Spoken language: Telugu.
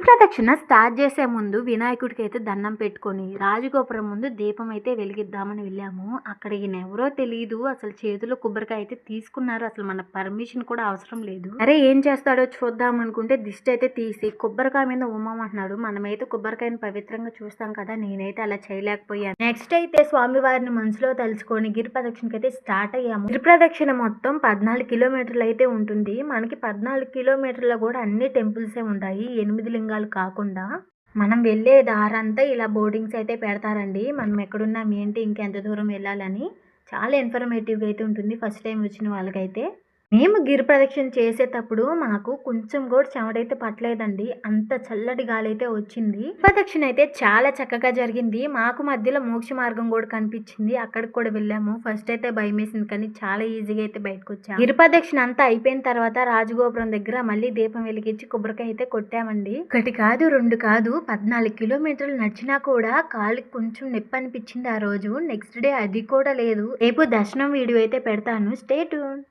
ప్రదక్షిణ స్టార్ట్ చేసే ముందు వినాయకుడికి అయితే దండం పెట్టుకొని రాజగోపురం ముందు దీపం అయితే వెలిగిద్దామని వెళ్ళాము. అక్కడ ఈయన ఎవరో తెలియదు, అసలు చేతిలో కొబ్బరికాయ అయితే తీసుకున్నారు. అసలు మన పర్మిషన్ కూడా అవసరం లేదు. అరే ఏం చేస్తాడో చూద్దాం అనుకుంటే దిష్టి అయితే తీసి కొబ్బరికాయ మీద ఉమ్మమంటున్నాడు. మనమైతే కొబ్బరికాయని పవిత్రంగా చూస్తాం కదా, నేనైతే అలా చేయలేకపోయాను. నెక్స్ట్ అయితే స్వామి వారిని మనసులో తలుచుకొని గిరి ప్రదక్షిణకి అయితే స్టార్ట్ అయ్యాము. గిరి ప్రదక్షిణ మొత్తం 14 కిలోమీటర్లు అయితే ఉంటుంది. మనకి 14 కిలోమీటర్ల కూడా అన్ని టెంపుల్సే ఉంటాయి, 8 లింగాలు కాకుండా. మనం వెళ్ళే దారంతా ఇలా బోర్డింగ్స్ అయితే పెడతారండి. మనం ఎక్కడున్నాం ఏంటి, ఇంకెంత దూరం వెళ్ళాలని. చాలా ఇన్ఫర్మేటివ్గా అయితే ఉంటుంది ఫస్ట్ టైం వచ్చిన వాళ్ళకైతే. మేము గిరి ప్రదక్షిణ చేసేటప్పుడు మాకు కొంచెం కూడా చెమటైతే పట్టలేదండి, అంత చల్లటి గాలి అయితే వచ్చింది. ప్రదక్షిణ అయితే చాలా చక్కగా జరిగింది. మాకు మధ్యలో మోక్ష మార్గం కూడా కనిపించింది, అక్కడికి కూడా వెళ్ళాము. ఫస్ట్ అయితే భయం వేసింది కానీ చాలా ఈజీగా అయితే బయటకు వచ్చాము. గిరి ప్రదక్షిణ అంతా అయిపోయిన తర్వాత రాజగోపురం దగ్గర మళ్ళీ దీపం వెలిగించి కొబ్బరికాయ అయితే కొట్టామండి. ఒకటి కాదు రెండు కాదు, 14 కిలోమీటర్లు నడిచినా కూడా కాళ్ళకి కొంచెం నొప్పి అనిపించింది ఆ రోజు. నెక్స్ట్ డే అది కూడా లేదు. రేపు దర్శనం వీడియో అయితే పెడతాను, స్టే ట్యూన్.